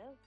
Hello.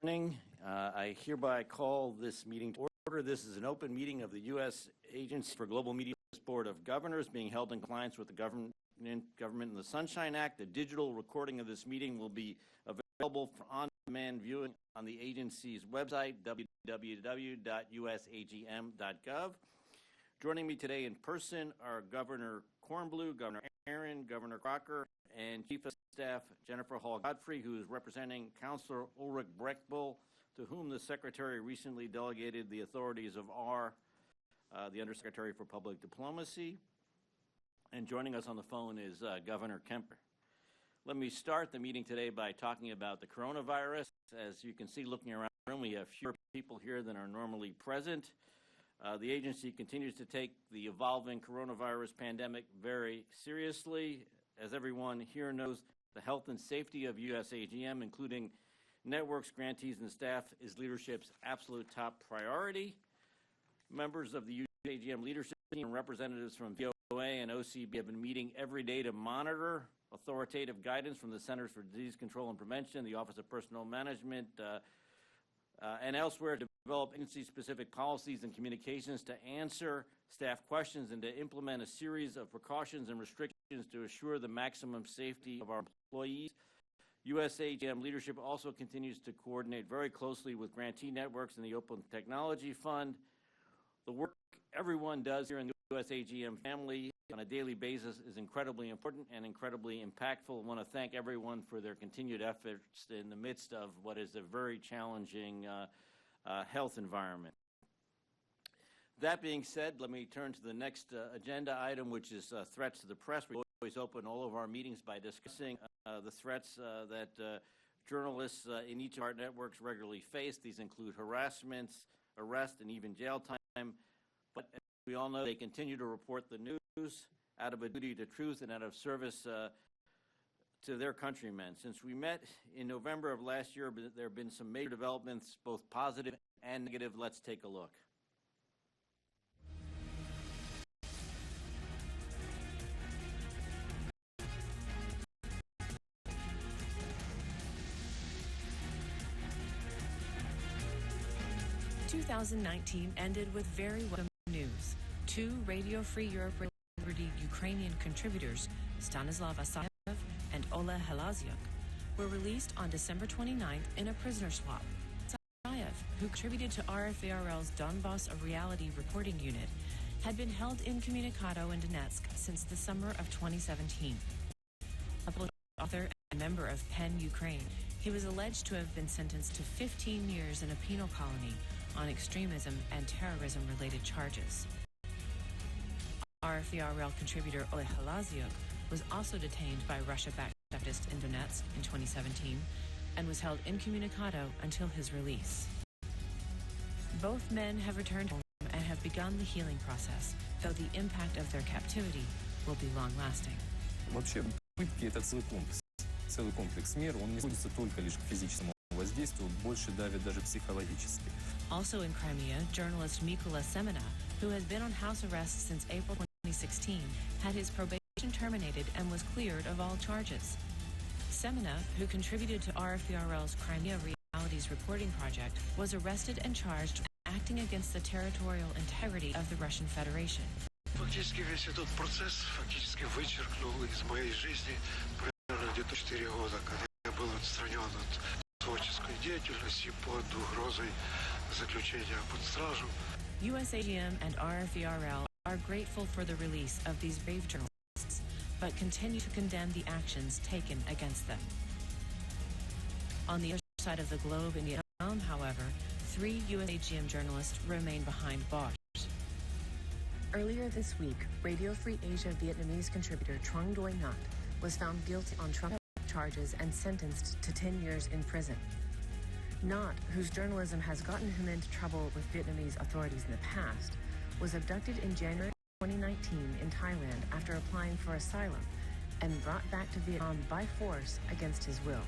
Morning. I hereby call this meeting to order. This is an open meeting of the U.S. Agency for Global Media Board of Governors being held in compliance with the Government in the Sunshine Act. The digital recording of this meeting will be available for on-demand viewing on the agency's website, www.usagm.gov. Joining me today in person are Governor Kornblue, Governor Aaron, Governor Crocker, and Chief of Staff Jennifer Hall Godfrey, who is representing Counselor Ulrich Brechtbull, to whom the Secretary recently delegated the authorities of the Undersecretary for Public Diplomacy. And joining us on the phone is Governor Kemper. Let me start the meeting today by talking about the coronavirus. As you can see, looking around the room, we have fewer people here than are normally present. The agency continues to take the evolving coronavirus pandemic very seriously. As everyone here knows, the health and safety of USAGM, including networks, grantees, and staff, is leadership's absolute top priority. Members of the USAGM leadership team and representatives from VOA and OCB have been meeting every day to monitor authoritative guidance from the Centers for Disease Control and Prevention, the Office of Personnel Management, and elsewhere to develop agency-specific policies and communications to answer staff questions and to implement a series of precautions and restrictions to assure the maximum safety of our employees. USAGM leadership also continues to coordinate very closely with grantee networks and the Open Technology Fund. The work everyone does here in the USAGM family on a daily basis is incredibly important and incredibly impactful. I want to thank everyone for their continued efforts in the midst of what is a very challenging health environment. That being said, let me turn to the next agenda item, which is threats to the press. We always open all of our meetings by discussing the threats that journalists in each of our networks regularly face. These include harassments, arrest, and even jail time. But as we all know, they continue to report the news out of a duty to truth and out of service to their countrymen. Since we met in November of last year, there have been some major developments, both positive and negative. Let's take a look. In 2019 ended with very welcome news. Two Radio Free Europe Liberty Ukrainian contributors, Stanislav Asayev and Ola Halazyuk, were released on December 29th in a prisoner swap. Asayev, who contributed to RFARL's Donbass a Reality reporting unit, had been held incommunicado in Donetsk since the summer of 2017. A political author and member of PEN Ukraine, he was alleged to have been sentenced to 15 years in a penal colony on extremism and terrorism-related charges. RFARL contributor Ola Halazyuk was also detained by Russia-backed separatists in Donetsk in 2017 and was held incommunicado until his release. Both men have returned home and have begun the healing process, though the impact of their captivity will be long-lasting. Вообще, пытки – это целый комплекс мер. Он не сводится только лишь к физическому воздействию, больше давит даже психологически. Also in Crimea, journalist Mykola Semena, who has been on house arrest since April 2016, had his probation terminated and was cleared of all charges. Semena, who contributed to RFARL's Crimea Realities reporting project, was arrested and charged with acting against the territorial integrity of the Russian Federation. Фактически весь этот процесс фактически вычеркнул из моей жизни примерно где-то 4 года, когда я был отстранен от творческой деятельности под угрозой заключения под стражу. USAGM and RFARL are grateful for the release of these brave journalists, but continue to condemn the actions taken against them. On the other side of the globe in Vietnam, however, 3 USAGM journalists remain behind bars. Earlier this week, Radio Free Asia Vietnamese contributor Truong Doi Nhat was found guilty on Trump charges and sentenced to 10 years in prison. Nhat, whose journalism has gotten him into trouble with Vietnamese authorities in the past, was abducted in January 2019 in Thailand after applying for asylum and brought back to Vietnam by force against his will.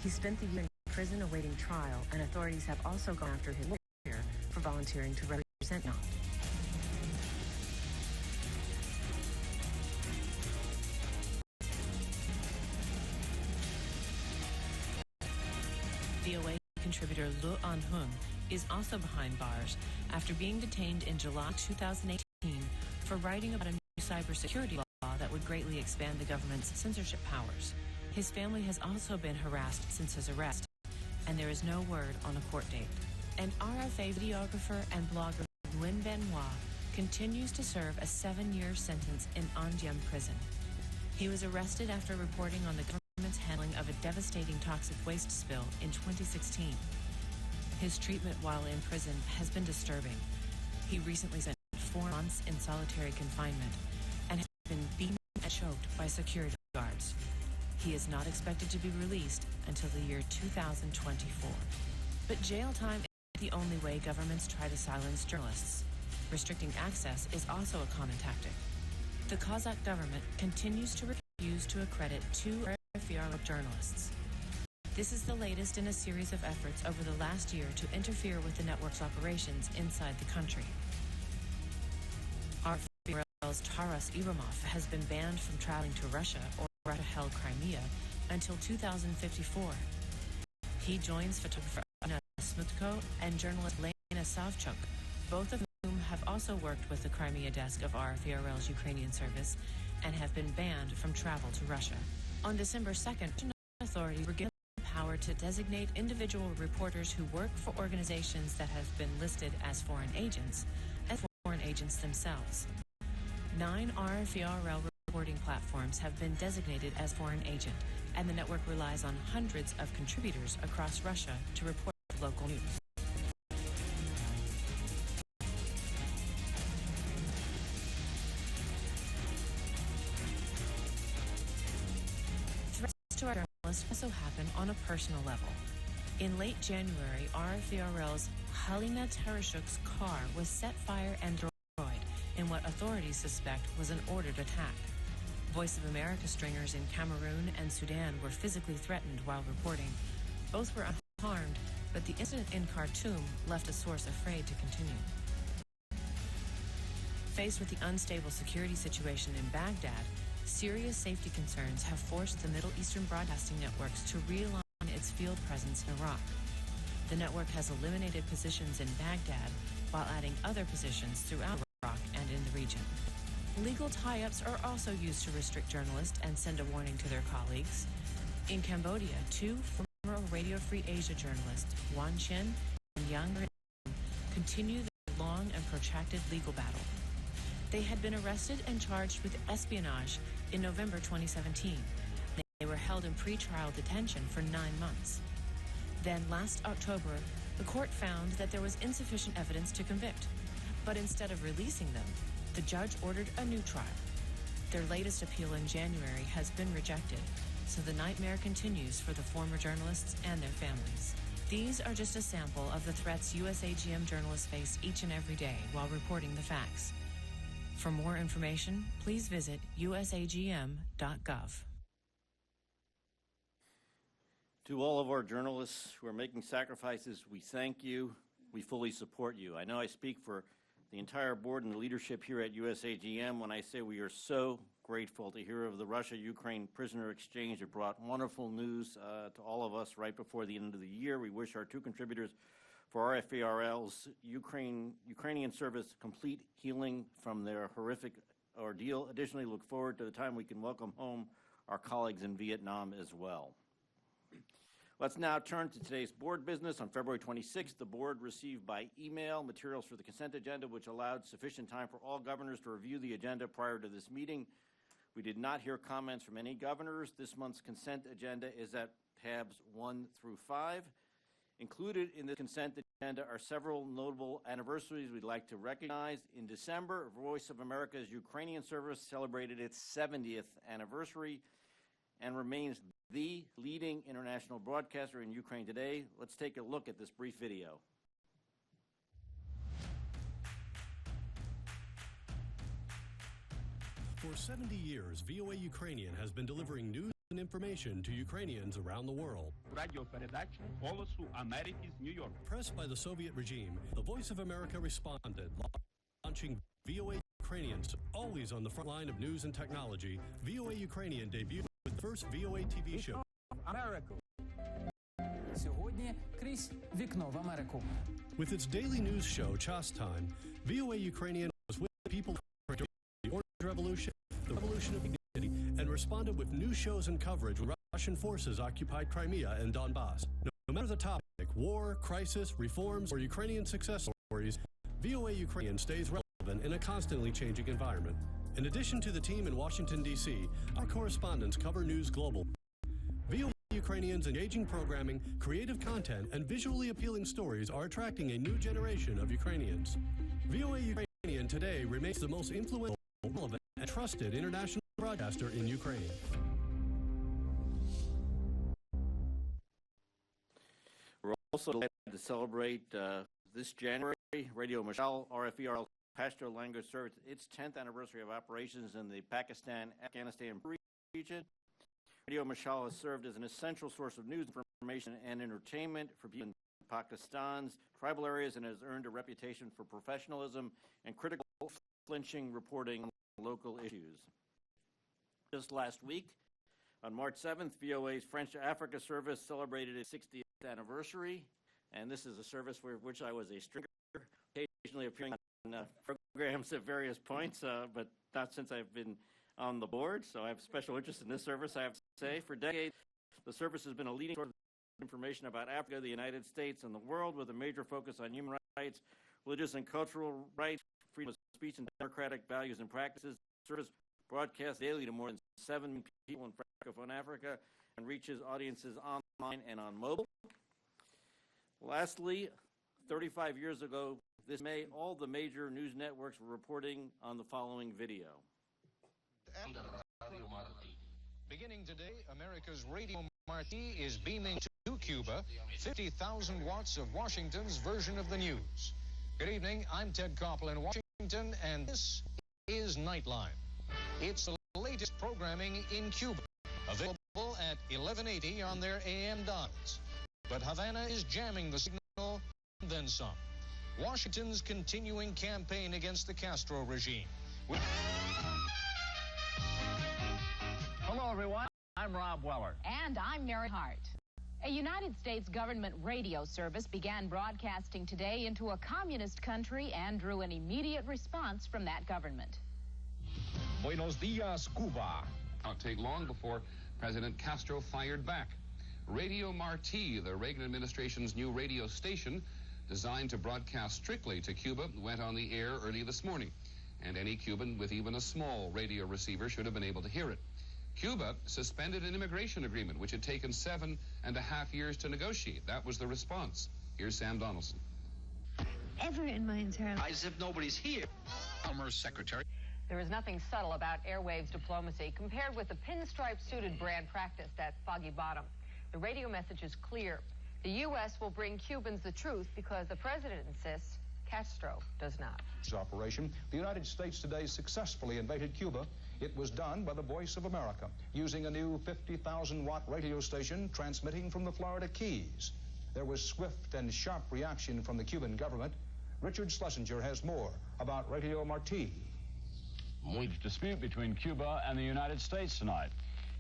He spent the year in prison awaiting trial, and authorities have also gone after his lawyer for volunteering to represent Nhat. VOA contributor Lo An-hun is also behind bars after being detained in July 2018 for writing about a new cybersecurity law that would greatly expand the government's censorship powers. His family has also been harassed since his arrest, and there is no word on a court date. And RFA videographer and blogger Nguyen Benoit continues to serve a 7-year sentence in An Diem prison. He was arrested after reporting on the government's handling of a devastating toxic waste spill in 2016. His treatment while in prison has been disturbing. He recently spent 4 months in solitary confinement and has been beaten and choked by security guards. He is not expected to be released until the year 2024. But jail time isn't the only way governments try to silence journalists. Restricting access is also a common tactic. The Kazakh government continues to refuse to accredit 2 RFA journalists. This is the latest in a series of efforts over the last year to interfere with the network's operations inside the country. RFA's Taras Iramov has been banned from traveling to Russia or Russia-held Crimea until 2054. He joins photographer Anna Smutko and journalist Lena Savchuk, both of whom have also worked with the Crimea desk of RFA's Ukrainian service and have been banned from travel to Russia. On December 2nd, authorities were given the power to designate individual reporters who work for organizations that have been listed as foreign agents and foreign agents themselves. 9 RFARL reporting platforms have been designated as foreign agent, and the network relies on hundreds of contributors across Russia to report local news. Threats to our journalists also happen on a personal level. In late January, RFARL's Halina Tereshuk's car was set fire and destroyed in what authorities suspect was an ordered attack. Voice of America stringers in Cameroon and Sudan were physically threatened while reporting. Both were unharmed, but the incident in Khartoum left a source afraid to continue. Faced with the unstable security situation in Baghdad, serious safety concerns have forced the Middle Eastern Broadcasting Networks to realign its field presence in Iraq. The network has eliminated positions in Baghdad while adding other positions throughout Iraq and in the region. Legal tie-ups are also used to restrict journalists and send a warning to their colleagues. In Cambodia, 2 former Radio Free Asia journalists, Wan Chin and Yang Rin, continue their long and protracted legal battle. They had been arrested and charged with espionage in November 2017. They were held in pre-trial detention for 9 months. Then last October, the court found that there was insufficient evidence to convict. But instead of releasing them, the judge ordered a new trial. Their latest appeal in January has been rejected, so the nightmare continues for the former journalists and their families. These are just a sample of the threats USAGM journalists face each and every day while reporting the facts. For more information, please visit usagm.gov. To all of our journalists who are making sacrifices, we thank you. We fully support you. I know I speak for the entire board and the leadership here at USAGM when I say we are so grateful to hear of the Russia-Ukraine prisoner exchange. It brought wonderful news to all of us right before the end of the year. We wish our 2 contributors for RFARL's Ukrainian service complete healing from their horrific ordeal. Additionally, look forward to the time we can welcome home our colleagues in Vietnam as well. Let's now turn to today's board business. On February 26th, the board received by email materials for the consent agenda, which allowed sufficient time for all governors to review the agenda prior to this meeting. We did not hear comments from any governors. This month's consent agenda is at tabs 1 through 5. Included in the consent agenda are several notable anniversaries we'd like to recognize. In December, Voice of America's Ukrainian service celebrated its 70th anniversary and remains the leading international broadcaster in Ukraine today. Let's take a look at this brief video. For 70 years, VOA Ukrainian has been delivering news and information to Ukrainians around the world. Радіопередачу «Голосу Америки» з Нью-Йорку. Pressed by the Soviet regime, the Voice of America responded, launching VOA Ukrainian. Always on the front line of news and technology, VOA Ukrainian debuted with the first VOA TV show. America. Сьогодні крізь вікно в Америку. With its daily news show, Chas Time, VOA Ukrainian was with people during the Orange Revolution, the Revolution of Dignity, and responded with news shows and coverage when Russian forces occupied Crimea and Donbass. No matter the topic, war, crisis, reforms, or Ukrainian success stories, VOA Ukrainian stays relevant in a constantly changing environment. In addition to the team in Washington, D.C., our correspondents cover news global. VOA Ukrainians' engaging programming, creative content, and visually appealing stories are attracting a new generation of Ukrainians. VOA Ukrainian today remains the most influential, relevant, and trusted international broadcaster in Ukraine. We're also delighted to celebrate this January Radio Mashal RFERL Pashto language service its 10th anniversary of operations in the Pakistan, Afghanistan region. Radio Mashal has served as an essential source of news, information, and entertainment for people in Pakistan's tribal areas and has earned a reputation for professionalism and critical flinching reporting on local issues. Just last week, on March 7th, VOA's French Africa service celebrated its 60th anniversary, and this is a service for which I was a stringer, occasionally appearing on programs at various points, but not since I've been on the board, so I have special interest in this service, I have to say. For decades, the service has been a leading source of information about Africa, the United States, and the world, with a major focus on human rights, religious and cultural rights, freedom of speech, and democratic values and practices. The service broadcasts daily to more than 7 million people in Francophone Africa and reaches audiences online and on mobile. Lastly, 35 years ago this May, all the major news networks were reporting on the following video. Beginning today, America's Radio Marti is beaming to Cuba 50,000 watts of Washington's version of the news. Good evening, I'm Ted Koppel in Washington, and this is Nightline. It's the latest programming in Cuba, available at 1180 on their AM dials. But Havana is jamming the signal, and then some. Washington's continuing campaign against the Castro regime. Hello, everyone. I'm Rob Weller. And I'm Mary Hart. A United States government radio service began broadcasting today into a communist country and drew an immediate response from that government. Buenos dias, Cuba. Not take long before President Castro fired back. Radio Marti, the Reagan administration's new radio station, designed to broadcast strictly to Cuba, went on the air early this morning. And any Cuban with even a small radio receiver should have been able to hear it. Cuba suspended an immigration agreement which had taken 7.5 years to negotiate. That was the response. Here's Sam Donaldson. Ever in my entire life. As if nobody's here. Commerce Secretary. There is nothing subtle about airwaves diplomacy compared with the pinstripe-suited brand practiced at Foggy Bottom. The radio message is clear. The U.S. will bring Cubans the truth because the president insists Castro does not. Operation. The United States today successfully invaded Cuba. It was done by the Voice of America, using a new 50,000-watt radio station transmitting from the Florida Keys. There was swift and sharp reaction from the Cuban government. Richard Schlesinger has more about Radio Marti. Huge dispute between Cuba and the United States tonight.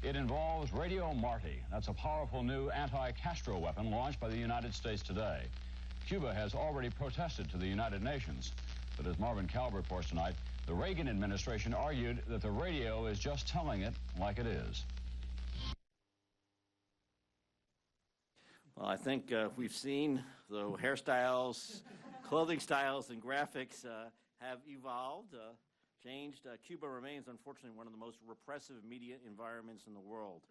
It involves Radio Marti. That's a powerful new anti-Castro weapon launched by the United States today. Cuba has already protested to the United Nations. But as Marvin Calb reports tonight, the Reagan administration argued that the radio is just telling it like it is. Well, I think we've seen the hairstyles, clothing styles, and graphics have evolved, changed. Cuba remains, unfortunately, one of the most repressive media environments in the world.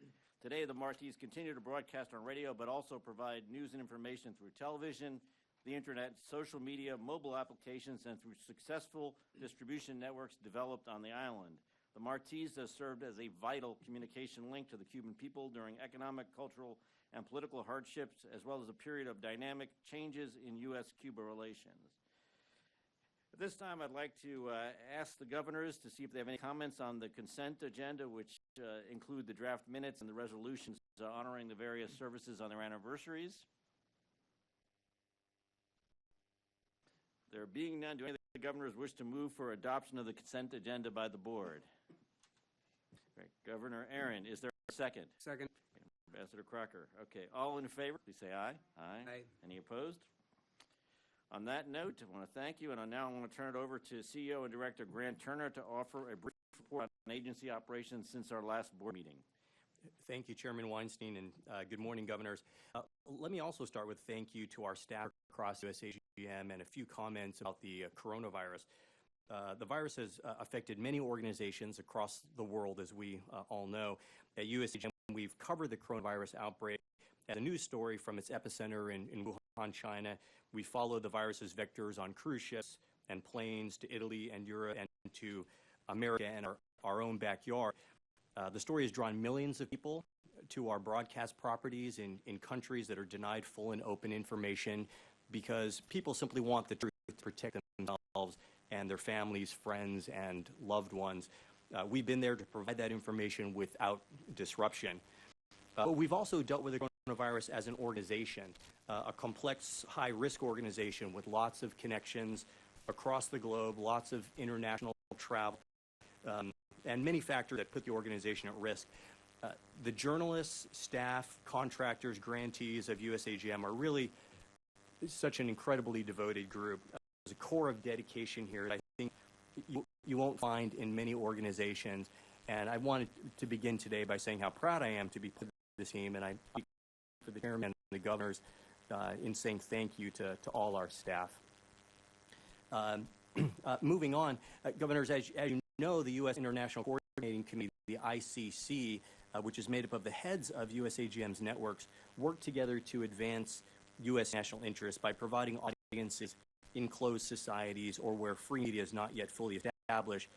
Today, the Martis continue to broadcast on radio, but also provide news and information through television, the internet, social media, mobile applications, and through successful distribution networks developed on the island. The Martis has served as a vital communication link to the Cuban people during economic, cultural, and political hardships, as well as a period of dynamic changes in U.S.-Cuba relations. At this time, I'd like to ask the governors to see if they have any comments on the consent agenda, which include the draft minutes and the resolutions honoring the various services on their anniversaries. There being none, do any of the governors wish to move for adoption of the consent agenda by the board? Right. Governor Aaron, is there a second? Second. Ambassador Crocker. Okay, all in favor, please say aye. Aye. Any opposed? On that note, I want to thank you, and now I want to turn it over to CEO and Director Grant Turner to offer a brief report on agency operations since our last board meeting. Thank you, Chairman Weinstein, and good morning, Governors. Let me also start with thank you to our staff across USAGM and a few comments about the coronavirus. The virus has affected many organizations across the world, as we all know. At USAGM, we've covered the coronavirus outbreak as a news story from its epicenter in Wuhan, China. We followed the virus's vectors on cruise ships and planes to Italy and Europe and to America and our own backyard. The story has drawn millions of people to our broadcast properties in countries that are denied full and open information because people simply want the truth to protect themselves and their families, friends, and loved ones. We've been there to provide that information without disruption. But we've also dealt with the coronavirus as an organization, a complex, high-risk organization with lots of connections across the globe, lots of international travel, and many factors that put the organization at risk. The journalists, staff, contractors, grantees of USAGM are really such an incredibly devoted group. There's a core of dedication here that I think you won't find in many organizations. And I wanted to begin today by saying how proud I am to be part of this team, and I speak for the chairman and the governors in saying thank you to all our staff. Moving on, governors, as you know, the U.S. International Coordinating Committee, the ICC, which is made up of the heads of USAGM's networks, work together to advance U.S. national interests by providing audiences in closed societies or where free media is not yet fully established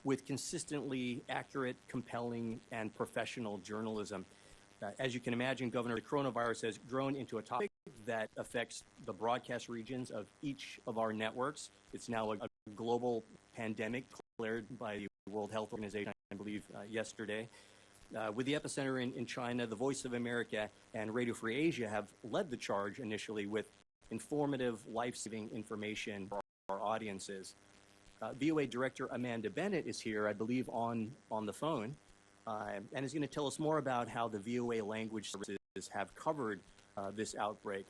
with consistently accurate, compelling, and professional journalism. As you can imagine, Governor, the coronavirus has grown into a topic that affects the broadcast regions of each of our networks. It's now a global pandemic declared by the World Health Organization, I believe, yesterday. With the epicenter in China, the Voice of America and Radio Free Asia have led the charge initially with informative, life-saving information for our audiences. VOA Director Amanda Bennett is here, I believe, on the phone, and is going to tell us more about how the VOA language services have covered this outbreak.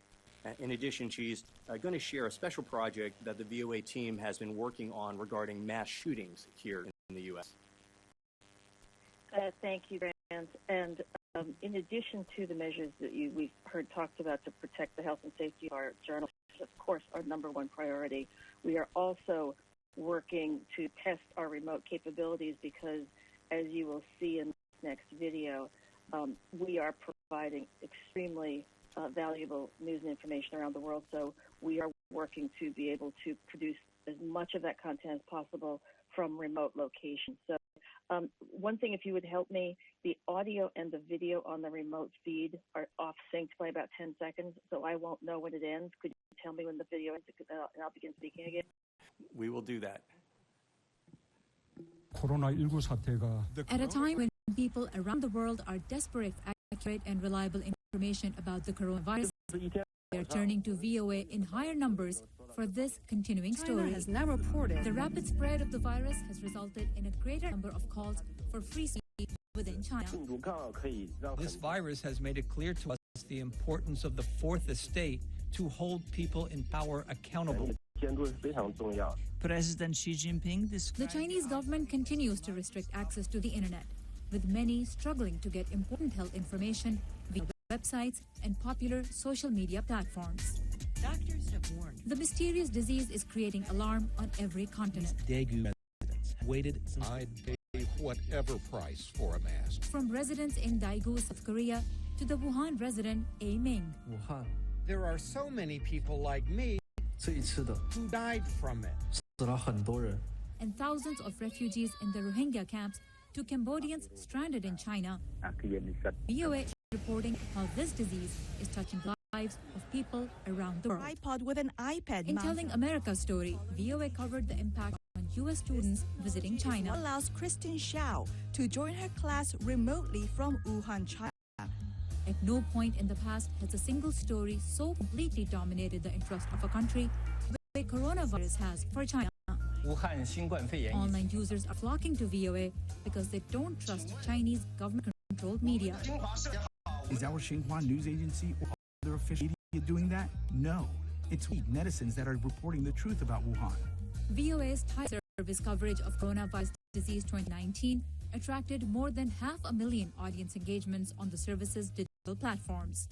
In addition, she's going to share a special project that the VOA team has been working on regarding mass shootings here in the U.S. Thank you, Grant. And in addition to the measures that we've heard talked about to protect the health and safety of our journalists, of course, our number one priority, we are also working to test our remote capabilities because, as you will see in this next video, we are providing extremely valuable news and information around the world. So we are working to be able to produce as much of that content as possible from remote locations. So one thing, if you would help me, the audio and the video on the remote feed are off-synced by about 10 seconds, so I won't know when it ends. Could you tell me when the video ends, and I'll begin speaking again? We will do that. At a time when people around the world are desperate for accurate and reliable information about the coronavirus, they are turning to VOA in higher numbers for this continuing story. China has now reported the rapid spread of the virus has resulted in a greater number of calls for free speech within China. This virus has made it clear to us the importance of the fourth estate to hold people in power accountable. President Xi Jinping The Chinese government continues to restrict access to the internet, with many struggling to get important health information via websites and popular social media platforms. Doctors have warned the mysterious disease is creating alarm on every continent. Daegu residents waited. I'd pay whatever price for a mask. From residents in Daegu, South Korea, to the Wuhan resident A. Ming. Wuhan. There are so many people like me who died from it. And thousands of refugees in the Rohingya camps to Cambodians stranded in China. VOA is reporting how this disease is touching lives of people around the world. iPod with an iPad. In telling America's story, VOA covered the impact on U.S. students visiting China. Allows Kristen Xiao to join her class remotely from Wuhan, China. At no point in the past has a single story so completely dominated the interest of a country the way coronavirus has for China. Online users are flocking to VOA because they don't trust Chinese government-controlled media. Is our Xinhua news agency or other official media doing that? No. It's we netizens that are reporting the truth about Wuhan. VOA's Thai service coverage of coronavirus disease 2019 attracted more than 500,000 audience engagements on the service's digital platforms.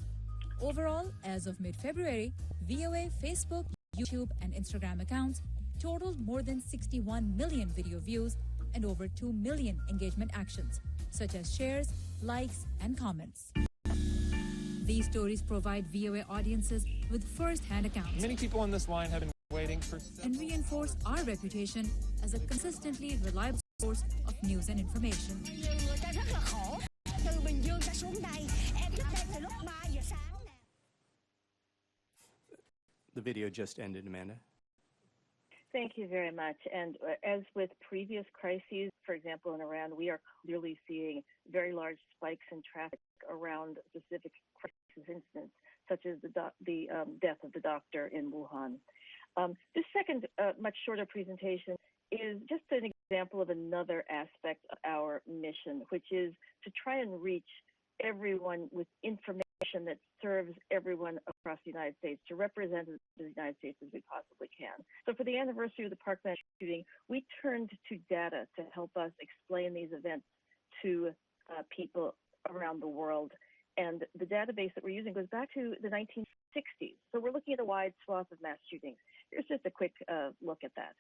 Overall, as of mid-February, VOA, Facebook, YouTube, and Instagram accounts totaled more than 61 million video views and over 2 million engagement actions, such as shares, likes, and comments. These stories provide VOA audiences with first-hand accounts. Many people on this line have been waiting for... And reinforce our reputation as a consistently reliable source of news and information. The video just ended, Amanda. Thank you very much. And as with previous crises, for example, in Iran, we are clearly seeing very large spikes in traffic around specific crisis incidents, such as the death of the doctor in Wuhan. This second, much shorter presentation is just an example of another aspect of our mission, which is to try and reach everyone with information that serves everyone across the United States, to represent the United States as we possibly can. So for the anniversary of the Parkland shooting, we turned to data to help us explain these events to people around the world. And the database that we're using goes back to the 1960s. So we're looking at a wide swath of mass shootings. Here's just a quick look at that.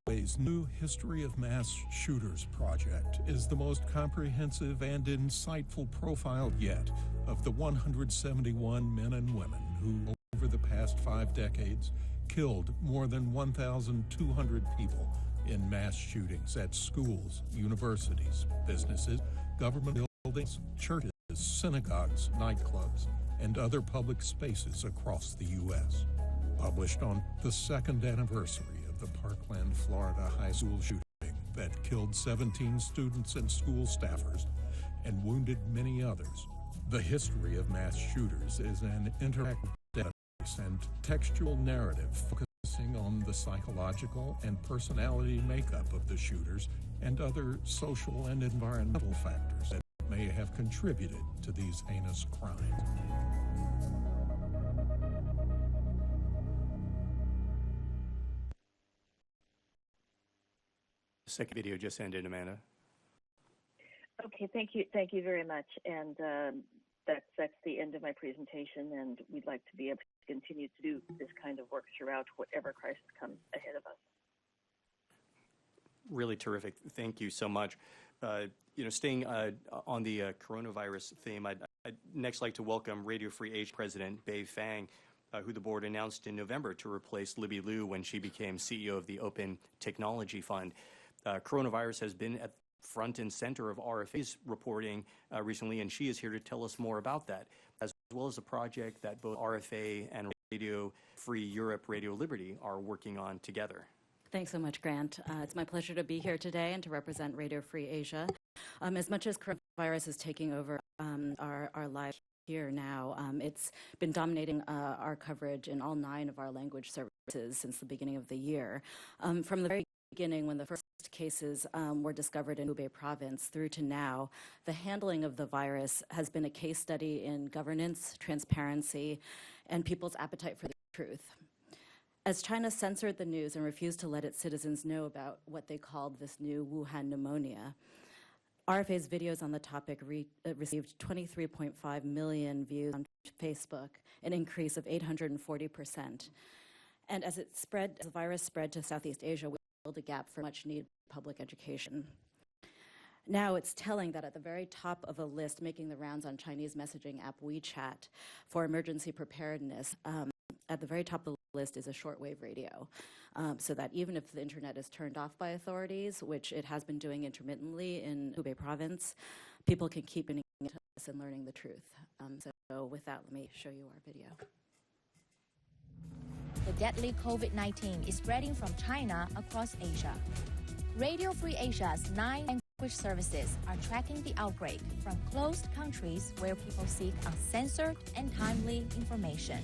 VOA's new History of Mass Shooters project is the most comprehensive and insightful profile yet of the 171 men and women who, over the past 5 decades, killed more than 1,200 people in mass shootings at schools, universities, businesses, government buildings, churches, synagogues, nightclubs, and other public spaces across the U.S. Published on the second anniversary of the Parkland, Florida high school shooting that killed 17 students and school staffers and wounded many others. The History of Mass Shooters is an interactive database and textual narrative focusing on the psychological and personality makeup of the shooters and other social and environmental factors that may have contributed to these heinous crimes. The second video just ended, Amanda. Okay, thank you very much. And that's the end of my presentation, and we'd like to be able to continue to do this kind of work throughout whatever crisis comes ahead of us. Really terrific. Thank you so much. Staying on the coronavirus theme, I'd next like to welcome Radio Free Asia President Bei Fang, who the board announced in November to replace Libby Liu when she became CEO of the Open Technology Fund. Coronavirus has been at front and center of RFA's reporting recently, and she is here to tell us more about that, as well as a project that both RFA and Radio Free Europe, Radio Liberty are working on together. Thanks so much, Grant. It's my pleasure to be here today and to represent Radio Free Asia. As much as coronavirus is taking over our lives here now, it's been dominating our coverage in all 9 of our language services since the beginning of the year. From the very beginning, when the first cases were discovered in Hubei province through to now, the handling of the virus has been a case study in governance, transparency, and people's appetite for the truth. As China censored the news and refused to let its citizens know about what they called this new Wuhan pneumonia, RFA's videos on the topic received 23.5 million views on Facebook, an increase of 840%. And as the virus spread to Southeast Asia, we filled a gap for much-needed public education. Now it's telling that at the very top of a list making the rounds on Chinese messaging app WeChat for emergency preparedness, at the very top of the list is a shortwave radio, so that even if the internet is turned off by authorities, which it has been doing intermittently in Hubei province, people can keep in us and learning the truth. So with that, let me show you our video. The deadly COVID-19 is spreading from China across Asia. Radio Free Asia's 9 language services are tracking the outbreak from closed countries where people seek uncensored and timely information.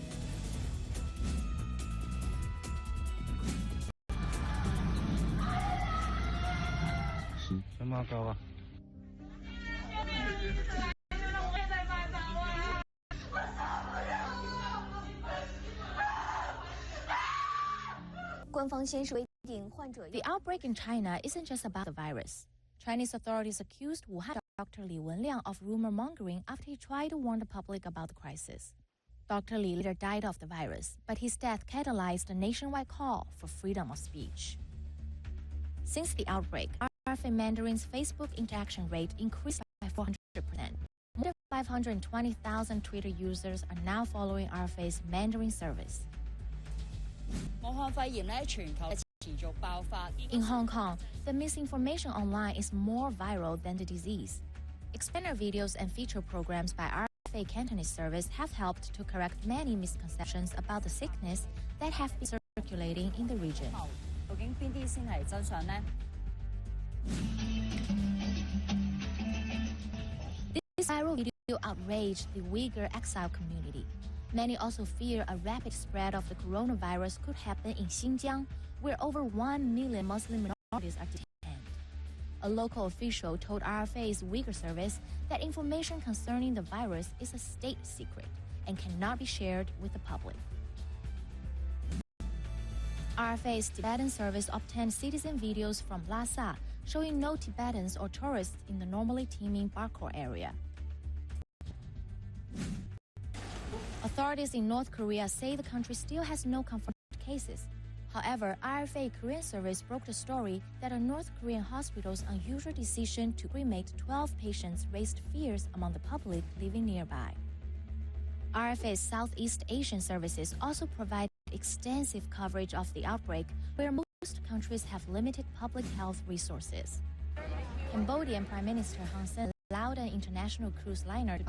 The outbreak in China isn't just about the virus. Chinese authorities accused Wuhan Dr. Li Wenliang of rumor mongering after he tried to warn the public about the crisis. Dr. Li later died of the virus, but his death catalyzed a nationwide call for freedom of speech. Since the outbreak, RFA Mandarin's Facebook interaction rate increased by 400%. More than 520,000 Twitter users are now following RFA's Mandarin service. In Hong Kong, the misinformation online is more viral than the disease. Explainer videos and feature programs by RFA Cantonese service have helped to correct many misconceptions about the sickness that have been circulating in the region. This viral video outraged the Uyghur exile community. Many also fear a rapid spread of the coronavirus could happen in Xinjiang, where over 1 million Muslim minorities are detained. A local official told RFA's Uyghur service that information concerning the virus is a state secret and cannot be shared with the public. RFA's Tibetan service obtained citizen videos from Lhasa showing no Tibetans or tourists in the normally teeming Barkor area. Authorities in North Korea say the country still has no confirmed cases. However, RFA Korean service broke the story that a North Korean hospital's unusual decision to cremate 12 patients raised fears among the public living nearby. RFA's Southeast Asian services also provide extensive coverage of the outbreak, where most countries have limited public health resources. Cambodian Prime Minister Hun Sen allowed an international cruise liner to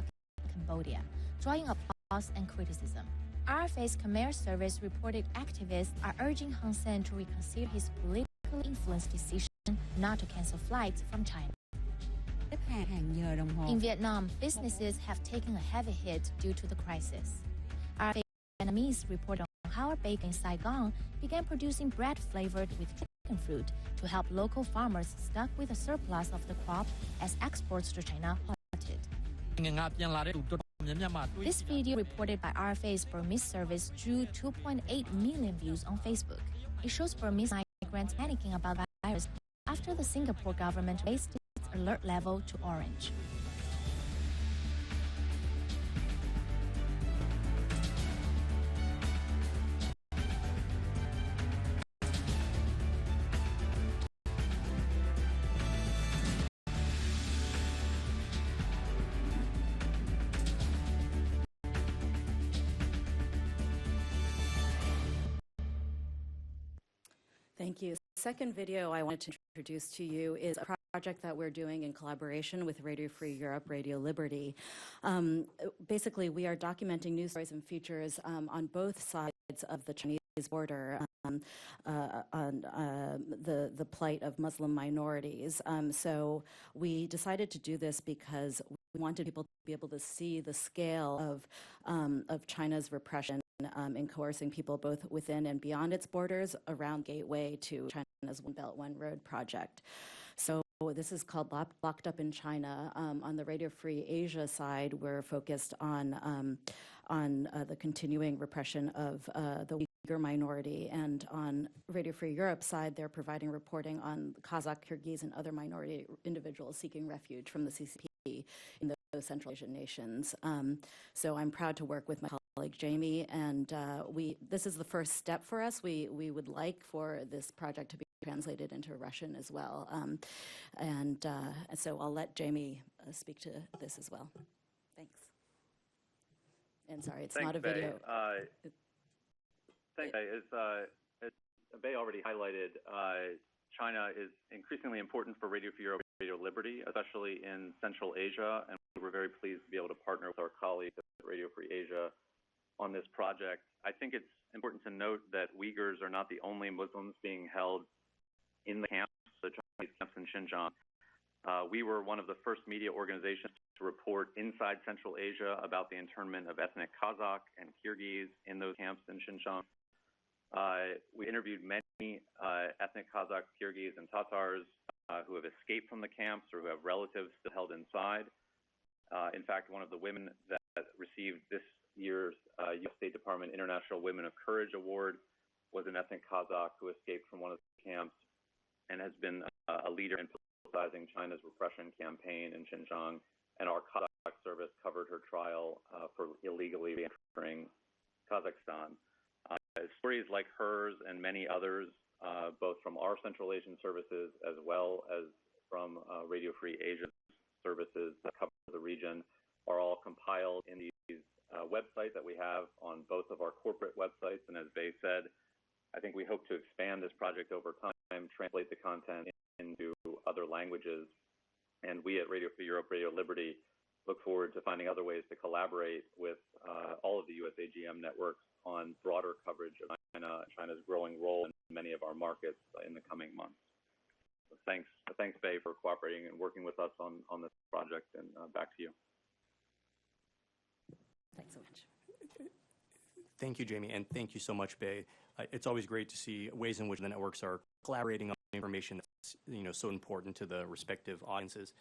Cambodia, drawing applause and criticism. RFA's Khmer service reported activists are urging Hun Sen to reconsider his politically influenced decision not to cancel flights from China. In Vietnam, businesses have taken a heavy hit due to the crisis. RFA Vietnamese report on how a baker in Saigon began producing bread flavored with chicken fruit to help local farmers stuck with a surplus of the crop as exports to China halted. This video, reported by RFA's Burmese service, drew 2.8 million views on Facebook. It shows Burmese migrants panicking about the virus after the Singapore government raised its alert level to orange. Thank you. The second video I wanted to introduce to you is a project that we're doing in collaboration with Radio Free Europe, Radio Liberty. Basically, we are documenting news stories and features on both sides of the Chinese border on the plight of Muslim minorities. So we decided to do this because we wanted people to be able to see the scale of China's repression in coercing people both within and beyond its borders around gateway to China's One Belt, One Road project. So this is called Locked Up in China. On the Radio Free Asia side, we're focused on the continuing repression of the Uyghur minority, and on Radio Free Europe side, they're providing reporting on Kazakh, Kyrgyz, and other minority individuals seeking refuge from the CCP in those Central Asian nations. So I'm proud to work with my colleague Jamie, and this is the first step for us. We would like for this project to be translated into Russian as well, and so I'll let Jamie speak to this as well. Thanks. And sorry, it's not a video. Thanks. As Bei already highlighted, China is increasingly important for Radio Free Europe, Radio Liberty, especially in Central Asia, and we're very pleased to be able to partner with our colleagues at Radio Free Asia on this project. I think it's important to note that Uyghurs are not the only Muslims being held in the camps, the Chinese camps in Xinjiang. We were one of the first media organizations to report inside Central Asia about the internment of ethnic Kazakh and Kyrgyz in those camps in Xinjiang. We interviewed many ethnic Kazakh, Kyrgyz, and Tatars who have escaped from the camps or who have relatives still held inside. In fact, one of the women that received this year's U.S. State Department International Women of Courage Award was an ethnic Kazakh who escaped from one of the camps and has been a leader in politicizing China's repression campaign in Xinjiang. And our Kazakh service covered her trial for illegally entering Kazakhstan. Stories like hers and many others, both from our Central Asian services as well as from Radio Free Asia services that cover the region, are all compiled in these websites that we have on both of our corporate websites. And as Bay said, I think we hope to expand this project over time, translate the content into other languages. And we at Radio Free Europe, Radio Liberty look forward to finding other ways to collaborate with all of the USAGM networks on broader coverage of China's growing role in many of our markets in the coming months. So thanks, Bay, for cooperating and working with us on this project. And back to you. Thanks so much. Thank you, Jamie, and thank you so much, Bay. It's always great to see ways in which the networks are collaborating on information that's so important to the respective audiences.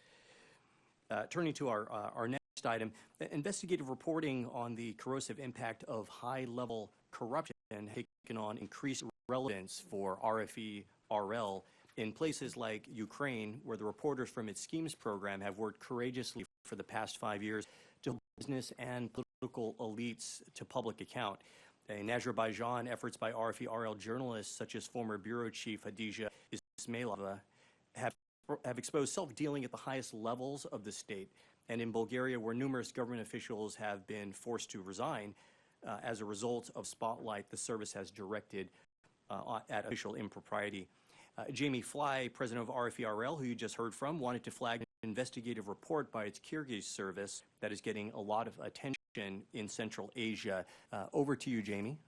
Turning to our next item, investigative reporting on the corrosive impact of high-level corruption has taken on increased relevance for RFE-RL in places like Ukraine, where the reporters from its schemes program have worked courageously for the past 5 years to hold business and political elites to public account. In Azerbaijan, efforts by RFE-RL journalists such as former bureau chief Hadija Ismailova have exposed self-dealing at the highest levels of the state. And in Bulgaria, where numerous government officials have been forced to resign as a result of spotlight the service has directed at official impropriety. Jamie Fly, president of RFE-RL, who you just heard from, wanted to flag an investigative report by its Kyrgyz service that is getting a lot of attention in Central Asia. Over to you, Jamie.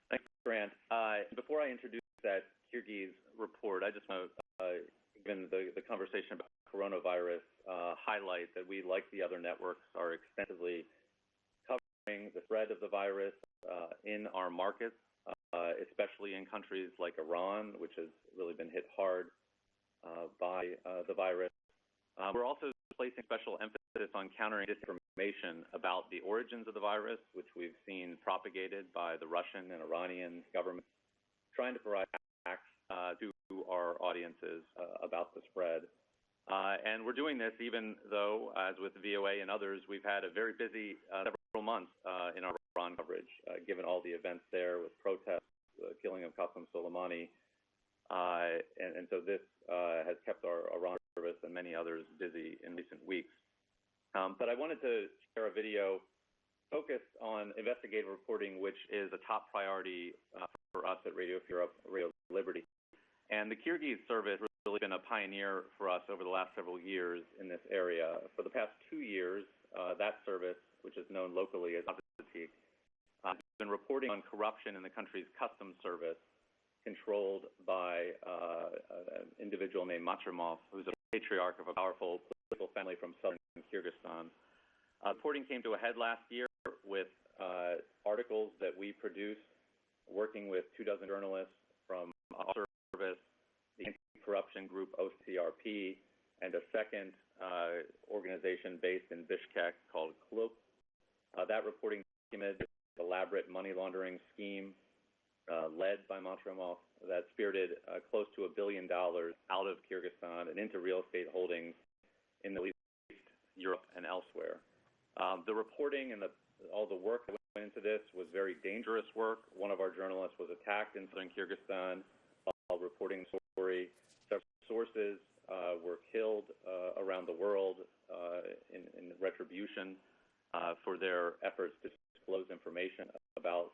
Thanks, Grant. Before I introduce that Kyrgyz report, I just want to, given the conversation about coronavirus, highlight that we, like the other networks, are extensively covering the spread of the virus in our markets, especially in countries like Iran, which has really been hit hard by the virus. We're also placing special emphasis on countering disinformation about the origins of the virus, which we've seen propagated by the Russian and Iranian governments, trying to provide facts to our audiences about the spread. And we're doing this even though, as with VOA and others, we've had a very busy several months in our Iran coverage, given all the events there with protests, the killing of Qasem Soleimani. And so this has kept our Iran service and many others busy in recent weeks. But I wanted to share a video focused on investigative reporting, which is a top priority for us at Radio Free Europe, Radio Liberty. And the Kyrgyz service has really been a pioneer for us over the last several years in this area. For the past 2 years, that service, which is known locally as Azatik, has been reporting on corruption in the country's customs service, controlled by an individual named Matremov, who's a patriarch of a powerful political family from southern Kyrgyzstan. Reporting came to a head last year with articles that we produced, working with 24 journalists from our service, the anti-corruption group OCRP, and a second organization based in Bishkek called KLUB. That reporting documented an elaborate money laundering scheme led by Matremov that spirited close to $1 billion out of Kyrgyzstan and into real estate holdings in the Middle East, Europe, and elsewhere. The reporting and all the work that went into this was very dangerous work. One of our journalists was attacked in southern Kyrgyzstan while reporting the story. Several sources were killed around the world in retribution for their efforts to disclose information about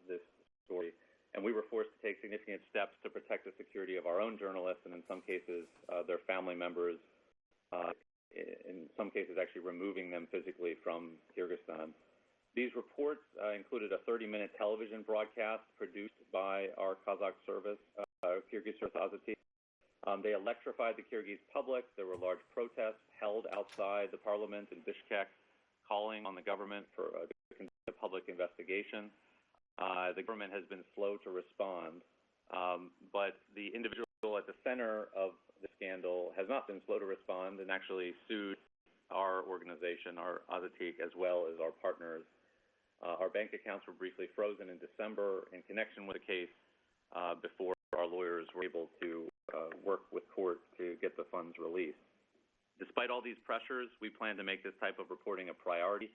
this story. And we were forced to take significant steps to protect the security of our own journalists and in some cases their family members, in some cases actually removing them physically from Kyrgyzstan. These reports included a 30-minute television broadcast produced by our Kazakh service, Kyrgyz service Azatik. They electrified the Kyrgyz public. There were large protests held outside the parliament in Bishkek, calling on the government for a public investigation. The government has been slow to respond, but the individual at the center of the scandal has not been slow to respond and actually sued our organization, our Azatik, as well as our partners. Our bank accounts were briefly frozen in December in connection with the case before our lawyers were able to work with court to get the funds released. Despite all these pressures, we plan to make this type of reporting a priority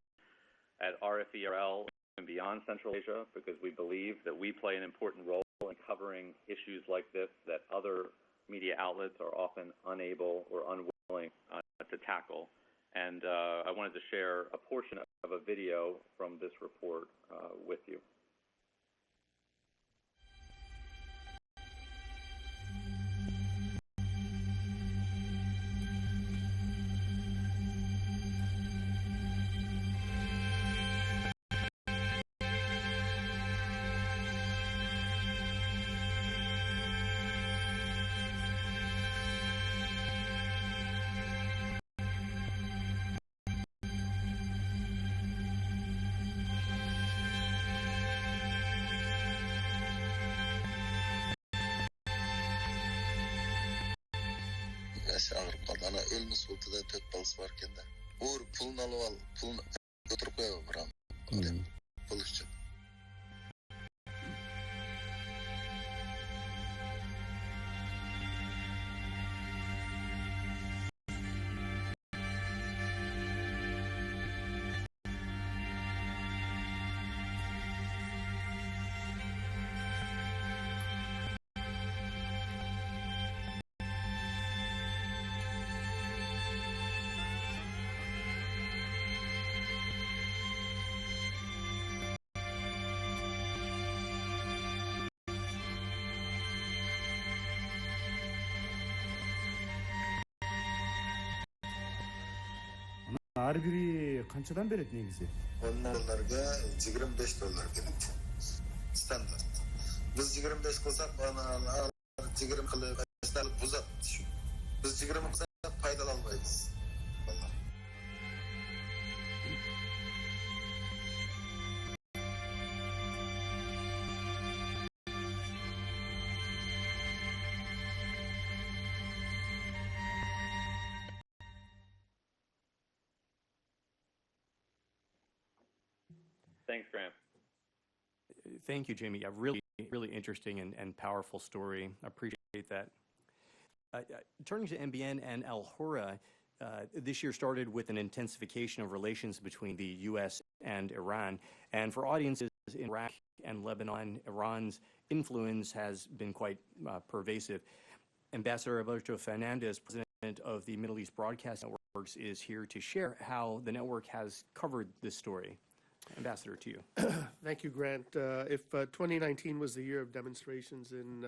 at RFERL and beyond Central Asia, because we believe that we play an important role in covering issues like this that other media outlets are often unable or unwilling to tackle. And I wanted to share a portion of a video from this report with you. Ağırıp kaldı. Ana ölmüş oldu da tök balısı varken de. Uğur pulunu alıp al, pulunu götürüp koyalım buram. Pul için. ар бири канчадан берет негизи? Onlarga $25 kerak. Standart. Biz 25 qilsak, bana 20 qilib istalib buzat. Biz 20 qilsak foydalanmaymiz. Vallahi. Thanks, Grant. Thank you, Jamie. A really interesting and powerful story. I appreciate that. Turning to MBN and Al Hurra, this year started with an intensification of relations between the U.S. and Iran. And for audiences in Iraq and Lebanon, Iran's influence has been quite pervasive. Ambassador Alberto Fernandez, president of the Middle East Broadcast Networks, is here to share how the network has covered this story. Ambassador, to you. Thank you, Grant. If 2019 was the year of demonstrations in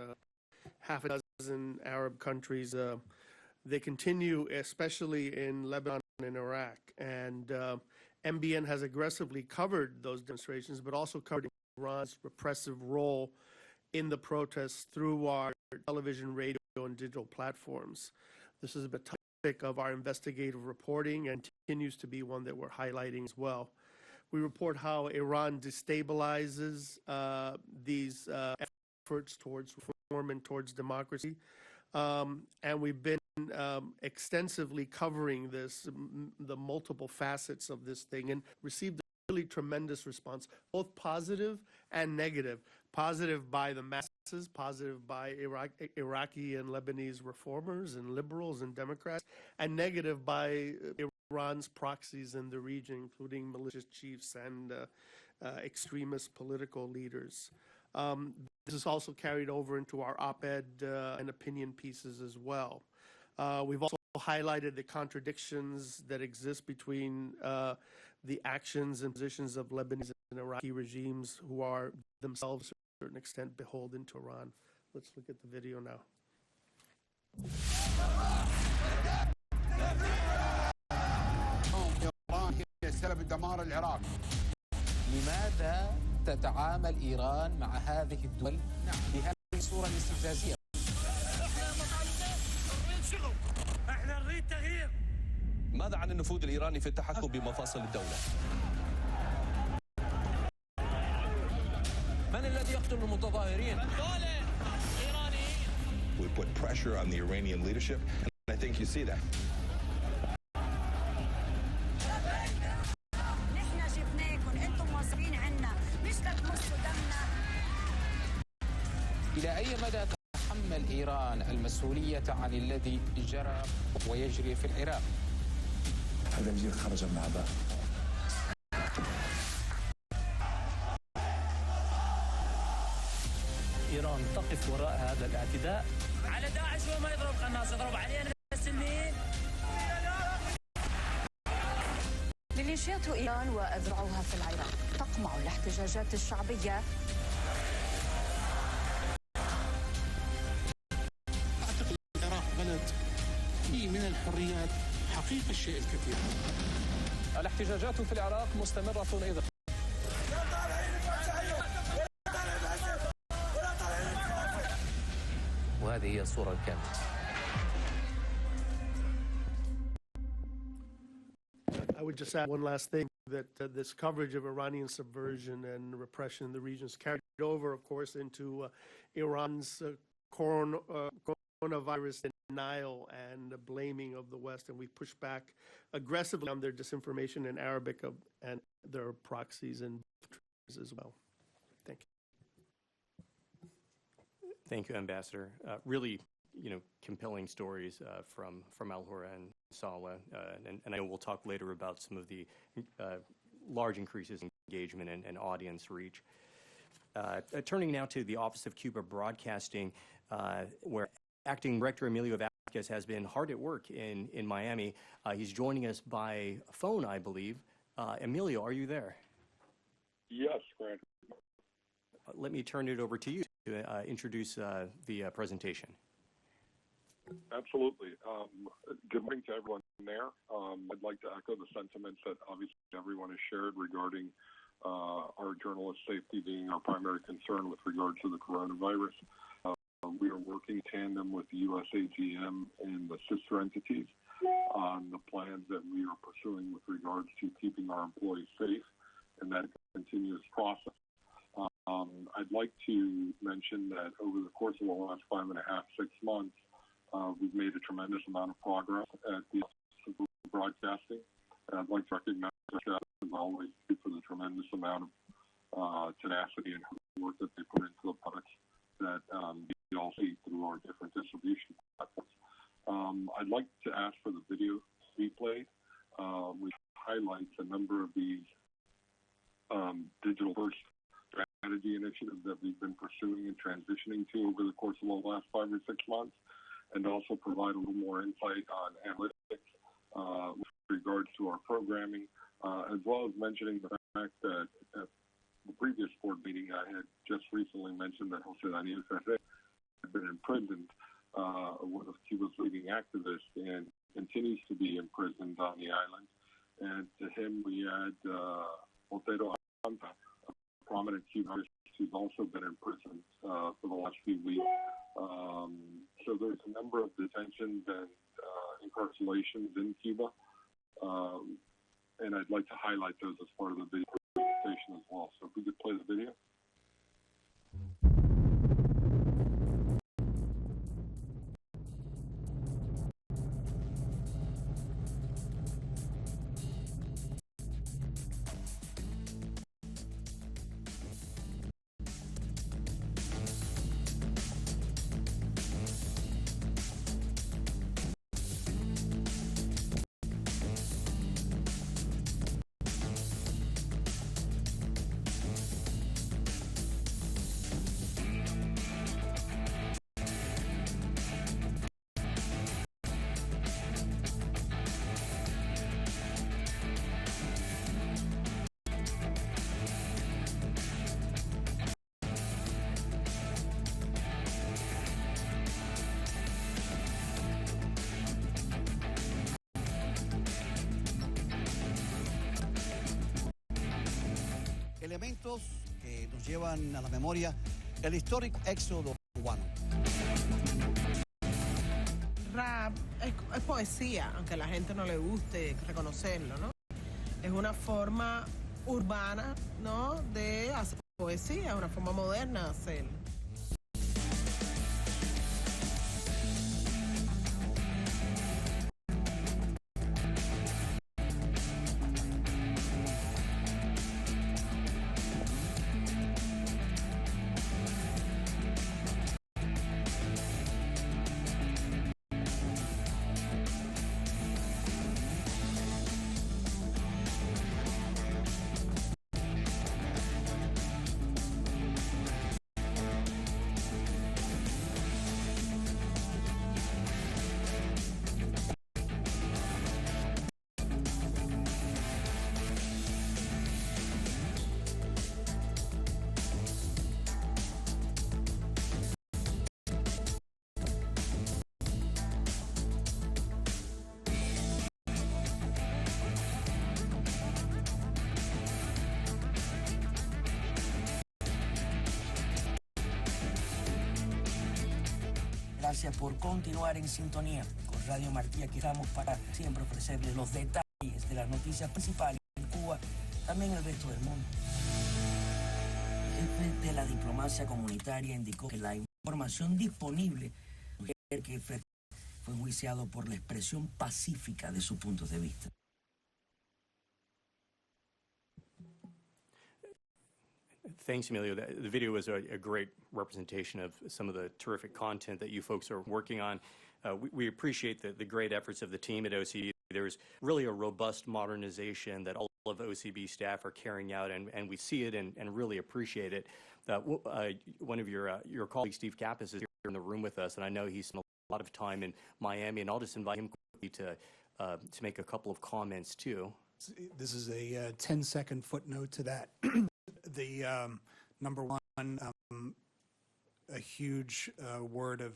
half a dozen Arab countries, they continue, especially in Lebanon and Iraq. And MBN has aggressively covered those demonstrations, but also covered Iran's repressive role in the protests through our television, radio, and digital platforms. This is a topic of our investigative reporting and continues to be one that we're highlighting as well. We report how Iran destabilizes these efforts towards reform and towards democracy. And we've been extensively covering this, the multiple facets of this thing, and received a really tremendous response, both positive and negative. Positive by the masses, positive by Iraqi and Lebanese reformers and liberals and Democrats, and negative by Iran's proxies in the region, including militia chiefs and extremist political leaders. This is also carried over into our op-ed and opinion pieces as well. We've also highlighted the contradictions that exist between the actions and positions of Lebanese and Iraqi regimes who are themselves, to a certain extent, beholden to Iran. Let's look at the video now. سبب دمار العراق. لماذا تتعامل إيران مع هذه الدول بهذه الصورة الاستفزازية؟ احنا نريد تغيير. ماذا عن النفوذ الإيراني في التحكم بمفاصل الدولة؟ من الذي يقتل المتظاهرين؟ إيراني. We put pressure on the Iranian leadership, and I think you see that. إلى أي مدى تتحمل إيران المسؤولية عن الذي جرى ويجري في العراق؟ هذا الجيل خرج من عباء. إيران تقف وراء هذا الاعتداء على داعش وما يضرب قناص، يضرب علينا السنين. ميليشيات إيران وأذرعها في العراق تقمع الاحتجاجات الشعبية. أعتقد العراق بلد فيه من الحريات حقيقة الشيء الكثير. الاحتجاجات في العراق مستمرة أيضا. وهذه هي الصورة الكاملة. I would just add one last thing, that this coverage of Iranian subversion and repression in the region is carried over, of course, into Iran's coronavirus denial and blaming of the West, and we push back aggressively on their disinformation in Arabic and their proxies and as well. Thank you. Thank you, Ambassador. Really, compelling stories from Al-Hura and Salwa, and I know we'll talk later about some of the large increases in engagement and audience reach. Turning now to the Office of Cuba Broadcasting, where Acting Director Emilio Vasquez has been hard at work in Miami. He's joining us by phone, I believe. Emilio, are you there? Yes, Grant. Let me turn it over to you to introduce the presentation. Absolutely. Good morning to everyone there. I'd like to echo the sentiments that obviously everyone has shared regarding our journalist safety being our primary concern with regard to the coronavirus. We are working in tandem with the USAGM and the sister entities on the plans that we are pursuing with regards to keeping our employees safe, and that continuous process. I'd like to mention that over the course of the last 5.5, 6 months, we've made a tremendous amount of progress at the Office of Broadcasting, and I'd like to recognize our staff as always for the tremendous amount of tenacity and work that they put into the products that we all see through our different distribution platforms. I'd like to ask for the video to be played, which highlights a number of these digital first strategy initiatives that we've been pursuing and transitioning to over the course of the last 5 or 6 months, and also provide a little more insight on analytics with regards to our programming, as well as mentioning the fact that at the previous board meeting I had just recently mentioned that Jose Daniel Ferrer had been imprisoned, one of Cuba's leading activists, and continues to be imprisoned on the island. And to him we add Otero Anta, a prominent Cuban artist who's also been imprisoned for the last few weeks. So there's a number of detentions and incarcerations in Cuba, and I'd like to highlight those as part of the video presentation as well. So if we could play the video. Elementos que nos llevan a la memoria el histórico éxodo cubano. Rap es poesía, aunque a la gente no le guste reconocerlo, ¿no? Es una forma urbana, ¿no?, de hacer poesía, una forma moderna de hacerlo. Gracias por continuar en sintonía con Radio Martí. Aquí estamos para siempre ofrecerles los detalles de las noticias principales en Cuba, también el resto del mundo. El jefe de la diplomacia comunitaria indicó que la información disponible sugiere que fue enjuiciado por la expresión pacífica de su punto de vista. Thanks, Emilio. The video was a great representation of some of the terrific content that you folks are working on. We appreciate the great efforts of the team at OCB. There's really a robust modernization that all of OCB staff are carrying out, and we see it and really appreciate it. One of your colleagues, Steve Kappas, is here in the room with us, and I know he's spent a lot of time in Miami, and I'll just invite him quickly to make a couple of comments, too. This is a 10-second footnote to that. The number one, a huge word of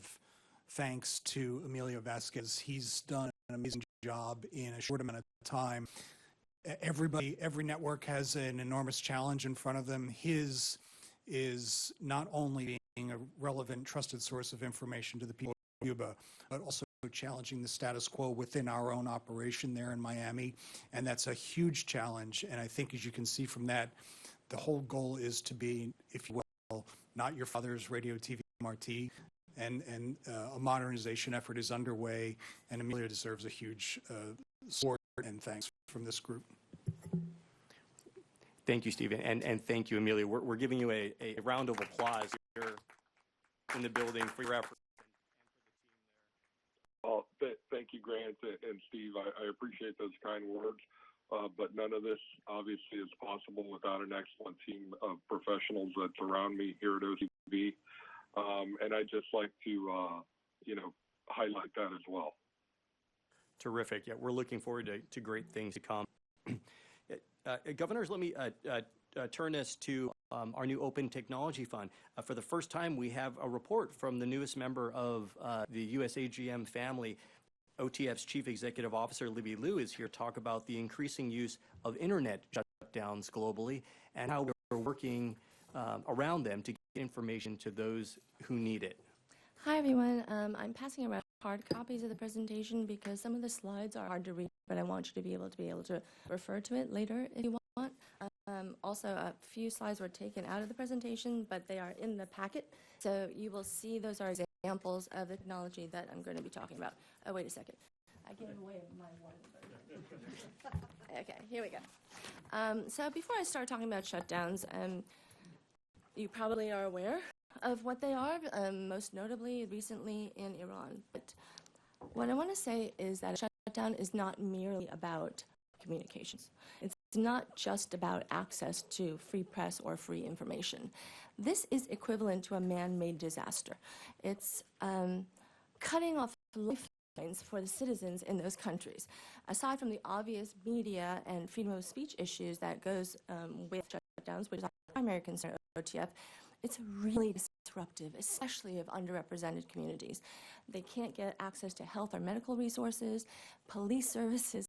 thanks to Emilio Vasquez. He's done an amazing job in a short amount of time. Every network has an enormous challenge in front of them. His is not only being a relevant, trusted source of information to the people of Cuba, but also challenging the status quo within our own operation there in Miami. And that's a huge challenge. And I think, as you can see from that, the whole goal is to be, if you will, not your father's radio, TV, Marti, and a modernization effort is underway, and Emilio deserves a huge support and thanks from this group. Thank you, Stephen, and thank you, Emilio. We're giving you a round of applause here in the building for your efforts. Well, thank you, Grant and Steve. I appreciate those kind words. But none of this obviously is possible without an excellent team of professionals that surround me here at OCB. And I'd just like to, highlight that as well. Terrific. Yeah, we're looking forward to great things to come. Governors, let me turn us to our new Open Technology Fund. For the first time, we have a report from the newest member of the USAGM family. OTF's Chief Executive Officer, Libby Liu, is here to talk about the increasing use of internet shutdowns globally and how we're working around them to get information to those who need it. Hi, everyone. I'm passing around hard copies of the presentation because some of the slides are hard to read, but I want you to be able to refer to it later if you want. Also, a few slides were taken out of the presentation, but they are in the packet. So you will see those are examples of the technology that I'm going to be talking about. Oh, wait a second. I gave away my one version. Okay, here we go. So before I start talking about shutdowns, you probably are aware of what they are, most notably recently in Iran. But what I want to say is that a shutdown is not merely about communications. It's not just about access to free press or free information. This is equivalent to a man-made disaster. It's cutting off lifelines for the citizens in those countries. Aside from the obvious media and freedom of speech issues that goes with shutdowns, which is our primary concern at OTF, it's really disruptive, especially of underrepresented communities. They can't get access to health or medical resources, police services,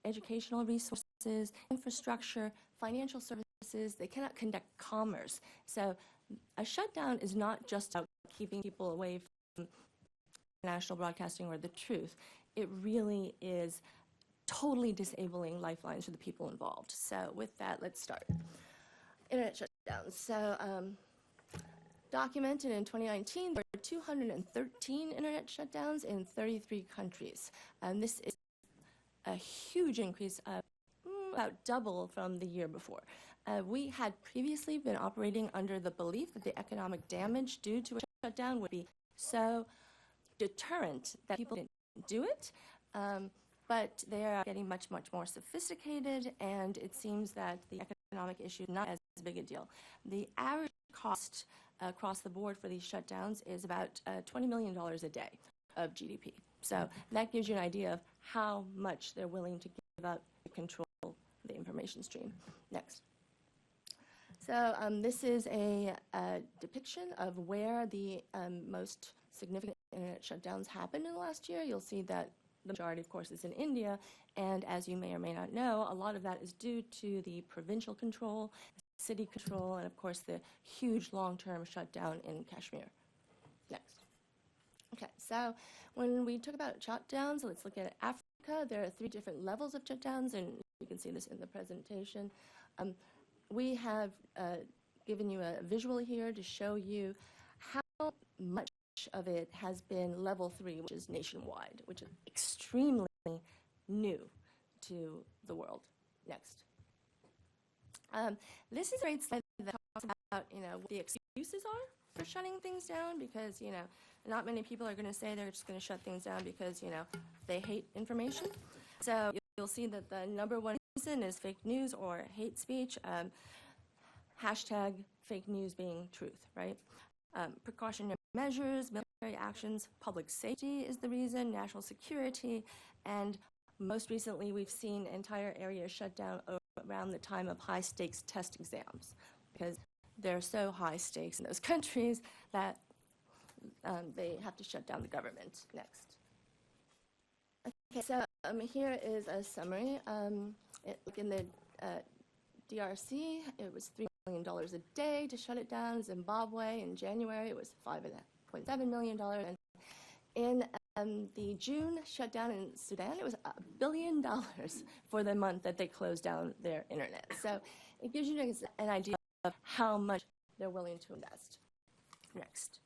educational resources, infrastructure, financial services. They cannot conduct commerce. So a shutdown is not just about keeping people away from national broadcasting or the truth. It really is totally disabling lifelines for the people involved. So with that, let's start. Internet shutdowns. So documented in 2019, there were 213 internet shutdowns in 33 countries. This is a huge increase, about double from the year before. We had previously been operating under the belief that the economic damage due to a shutdown would be so deterrent that people didn't do it. But they are getting much, much more sophisticated, and it seems that the economic issue is not as big a deal. The average cost across the board for these shutdowns is about $20 million a day of GDP. So that gives you an idea of how much they're willing to give up to control the information stream. Next. So this is a depiction of where the most significant internet shutdowns happened in the last year. You'll see that the majority, of course, is in India, and as you may or may not know, a lot of that is due to the provincial control, city control, and of course the huge long-term shutdown in Kashmir. Next. Okay, so when we talk about shutdowns, let's look at Africa. There are 3 different levels of shutdowns, and you can see this in the presentation. We have given you a visual here to show you how much of it has been level 3, which is nationwide, which is extremely new to the world. Next. This is a great slide that talks about, what the excuses are for shutting things down, because, not many people are going to say they're just going to shut things down because, they hate information. So you'll see that the number 1 reason is fake news or hate speech, hashtag fake news being truth, right? Precautionary measures, military actions, public safety is the reason, national security, and most recently we've seen entire areas shut down around the time of high-stakes test exams, because they're so high stakes in those countries that they have to shut down the government. Next. Okay, so here is a summary. In the DRC, it was $3 million a day to shut it down. Zimbabwe in January, it was $5.7 million. And in the June shutdown in Sudan, it was $1 billion for the month that they closed down their internet. So it gives you an idea of how much they're willing to invest. Next.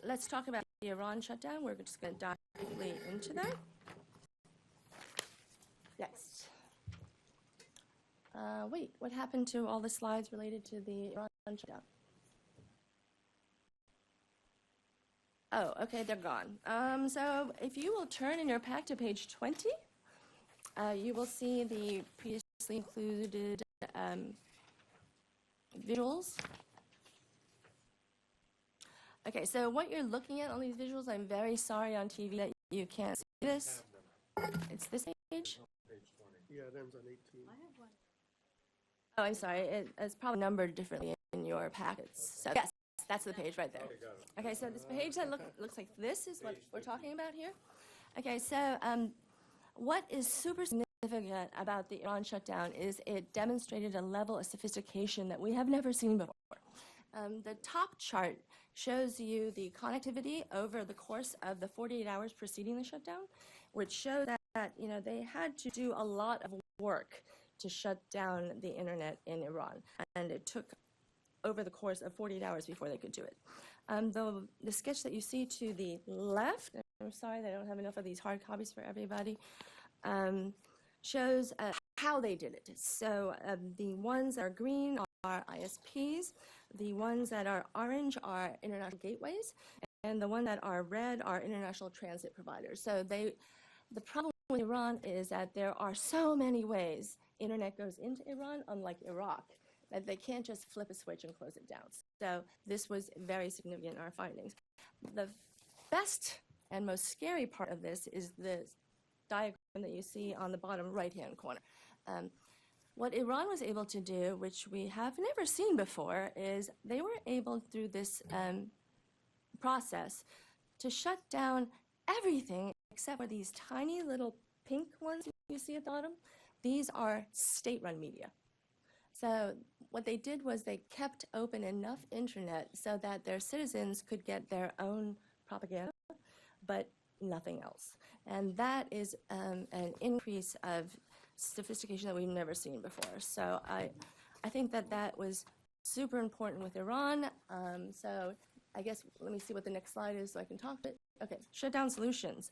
Let's talk about the Iran shutdown. We're just going to dive quickly into that. Next. Wait, what happened to all the slides related to the Iran shutdown? Oh, okay, they're gone. So if you will turn in your pack to page 20, you will see the previously included visuals. Okay, so what you're looking at on these visuals, I'm very sorry on TV that you can't see this. It's this page. Yeah, it ends on 18. Oh, I'm sorry. It's probably numbered differently in your packets. So yes, that's the page right there. Okay, so this page that looks like this is what we're talking about here. Okay, so what is super significant about the Iran shutdown is it demonstrated a level of sophistication that we have never seen before. The top chart shows you the connectivity over the course of the 48 hours preceding the shutdown, which shows that they had to do a lot of work to shut down the internet in Iran, and it took over the course of 48 hours before they could do it. The sketch that you see to the left, I'm sorry that I don't have enough of these hard copies for everybody, shows how they did it. So the ones that are green are ISPs, the ones that are orange are international gateways, and the ones that are red are international transit providers. So the problem with Iran is that there are so many ways internet goes into Iran, unlike Iraq, that they can't just flip a switch and close it down. So this was very significant in our findings. The best and most scary part of this is the diagram that you see on the bottom right-hand corner. What Iran was able to do, which we have never seen before, is they were able, through this process, to shut down everything except for these tiny little pink ones you see at the bottom. These are state-run media. So what they did was they kept open enough internet so that their citizens could get their own propaganda, but nothing else. And that is an increase of sophistication that we've never seen before. So I think that was super important with Iran. So I guess let me see what the next slide is so I can talk to it. Okay, shutdown solutions.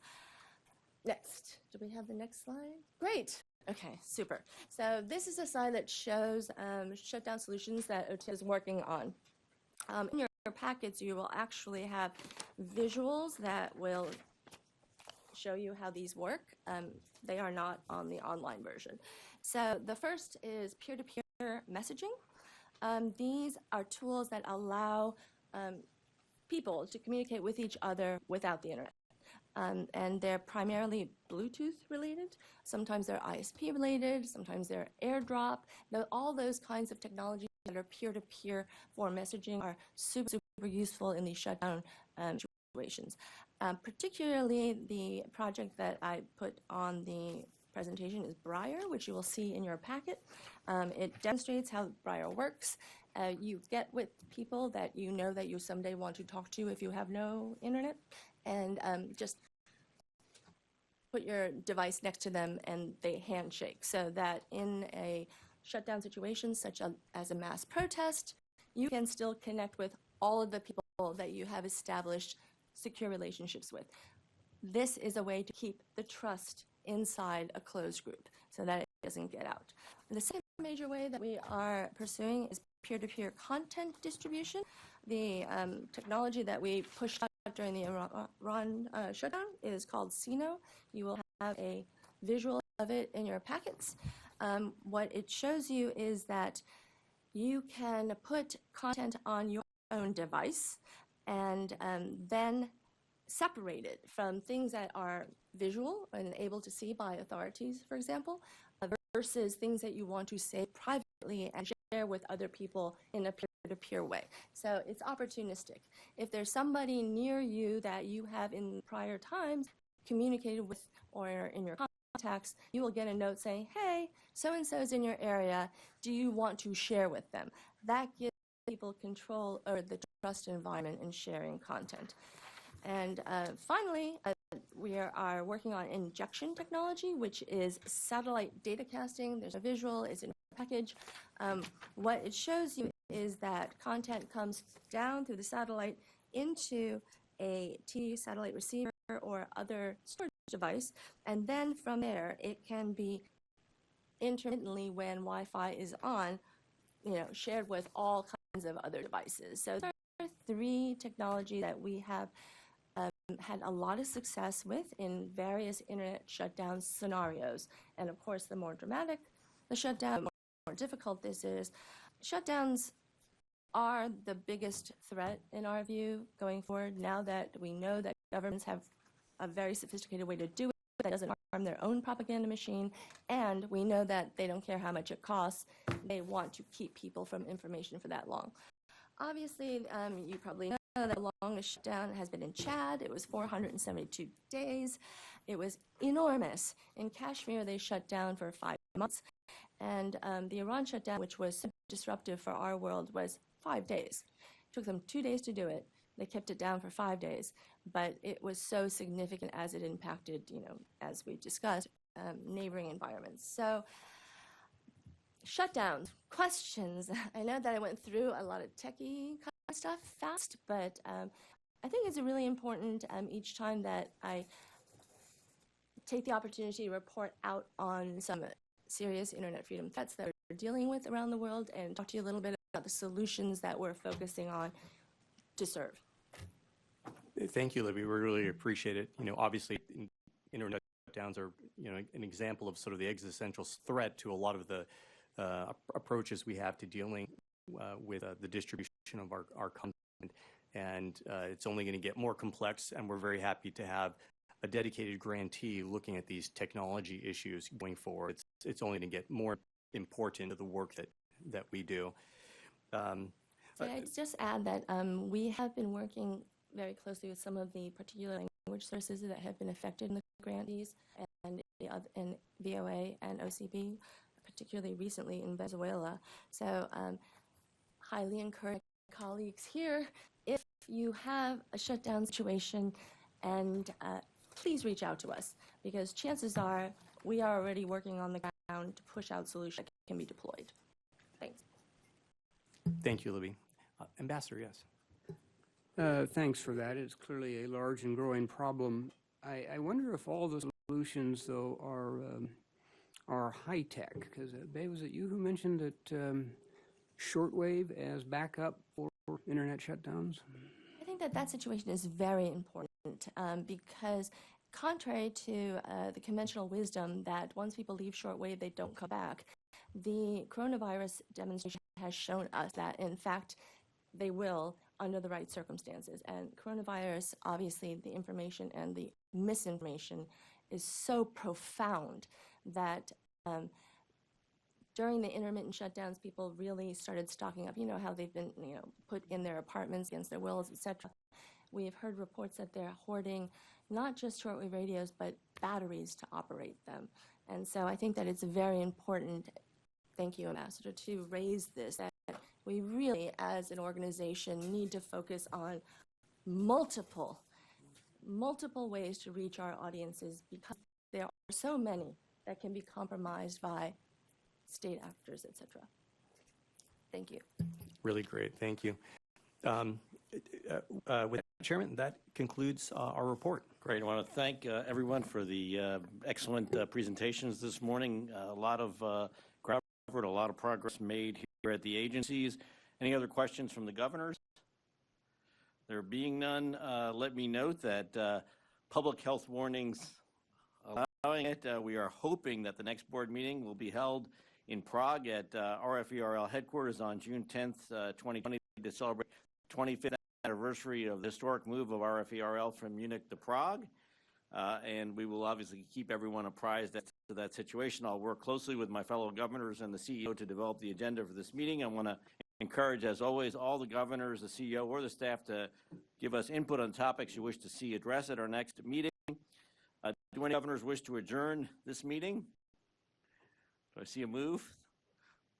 Next, do we have the next slide? Great. Okay, super. So this is a slide that shows shutdown solutions that OTA is working on. In your packets, you will actually have visuals that will show you how these work. They are not on the online version. So the first is peer-to-peer messaging. These are tools that allow people to communicate with each other without the internet. And they're primarily Bluetooth related. Sometimes they're ISP related. Sometimes they're AirDrop. All those kinds of technologies that are peer-to-peer for messaging are super, super useful in these shutdown situations. Particularly the project that I put on the presentation is Briar, which you will see in your packet. It demonstrates how Briar works, You get with people that you know that you someday want to talk to if you have no internet, and just put your device next to them and they handshake, so that in a shutdown situation such as a mass protest, you can still connect with all of the people that you have established secure relationships with. This is a way to keep the trust inside a closed group so that it doesn't get out. The second major way that we are pursuing is peer-to-peer content distribution. The technology that we pushed out during the Iran shutdown is called Sino. You will have a visual of it in your packets. What it shows you is that you can put content on your own device and then separate it from things that are visual and able to see by authorities, for example, versus things that you want to say privately and share with other people in a peer-to-peer way. So it's opportunistic. If there's somebody near you that you have in prior times communicated with or in your contacts, you will get a note saying, hey, so-and-so is in your area. Do you want to share with them? That gives people control over the trust environment in sharing content. And finally, we are working on injection technology, which is satellite data casting. There's a visual, it's in a package. What it shows you is that content comes down through the satellite into a TV satellite receiver or other storage device, and then from there it can be intermittently, when Wi-Fi is on, shared with all kinds of other devices. So there are three technologies that we have had a lot of success with in various internet shutdown scenarios. And of course, the more dramatic the shutdown, the more difficult this is. Shutdowns are the biggest threat, in our view, going forward, now that we know that governments have a very sophisticated way to do it that doesn't harm their own propaganda machine, and we know that they don't care how much it costs. They want to keep people from information for that long. Obviously, you probably know that the longest shutdown has been in Chad. It was 472 days. It was enormous. In Kashmir, they shut down for 5 months. And the Iran shutdown, which was so disruptive for our world, was 5 days. It took them 2 days to do it. They kept it down for 5 days. But it was so significant as it impacted, as we discussed, neighboring environments. So shutdowns, questions. I know that I went through a lot of techie kind of stuff fast, but I think it's really important each time that I take the opportunity to report out on some serious internet freedom threats that we're dealing with around the world and talk to you a little bit about the solutions that we're focusing on to serve. Thank you, Libby. We really appreciate it. Obviously, internet shutdowns are, an example of sort of the existential threat to a lot of the approaches we have to dealing with the distribution of our content. And it's only going to get more complex, and we're very happy to have a dedicated grantee looking at these technology issues going forward. It's only going to get more important to the work that we do. I'd just add that we have been working very closely with some of the particular language sources that have been affected in the grantees and VOA and OCB, particularly recently in Venezuela. So highly encourage colleagues here, if you have a shutdown situation, and please reach out to us, because chances are we are already working on the ground to push out solutions that can be deployed. Thanks. Thank you, Libby. Ambassador, yes. Thanks for that. It's clearly a large and growing problem. I wonder if all the solutions, though, are high-tech, because, Bae, was it you who mentioned that shortwave as backup for internet shutdowns? I think that situation is very important because contrary to the conventional wisdom that once people leave shortwave, they don't come back, the coronavirus demonstration has shown us that, in fact, they will under the right circumstances. And coronavirus, obviously, the information and the misinformation is so profound that during the intermittent shutdowns, people really started stocking up. You know how they've been, put in their apartments against their wills, etc. We have heard reports that they're hoarding not just shortwave radios, but batteries to operate them. And so I think that it's very important, thank you, Ambassador, to raise this, that we really, as an organization, need to focus on multiple ways to reach our audiences because there are so many that can be compromised by state actors, etc. Thank you. Really great. Thank you. With that, Chairman, that concludes our report. Great. I want to thank everyone for the excellent presentations this morning. A lot of ground covered, a lot of progress made here at the agencies. Any other questions from the governors? There being none, let me note that public health warnings allowing it, we are hoping that the next board meeting will be held in Prague at RFERL headquarters on June 10th, 2020 to celebrate the 25th anniversary of the historic move of RFERL from Munich to Prague. And we will obviously keep everyone apprised of that situation. I'll work closely with my fellow governors and the CEO to develop the agenda for this meeting. I want to encourage, as always, all the governors, the CEO, or the staff to give us input on topics you wish to see addressed at our next meeting. Do any governors wish to adjourn this meeting? Do I see a move?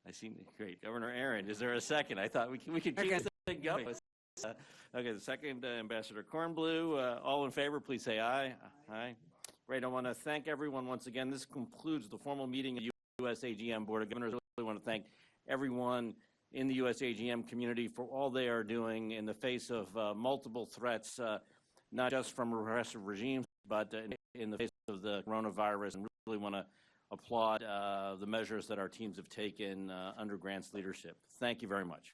I see. Great. Governor Aaron, is there a second? I thought we could keep this thing going. Okay, the second, Ambassador Kornblue. All in favor, please say aye. Aye. Great. I want to thank everyone once again. This concludes the formal meeting of the USAGM Board of Governors. I really want to thank everyone in the USAGM community for all they are doing in the face of multiple threats, not just from repressive regimes, but in the face of the coronavirus, and really want to applaud the measures that our teams have taken under Grant's leadership. Thank you very much.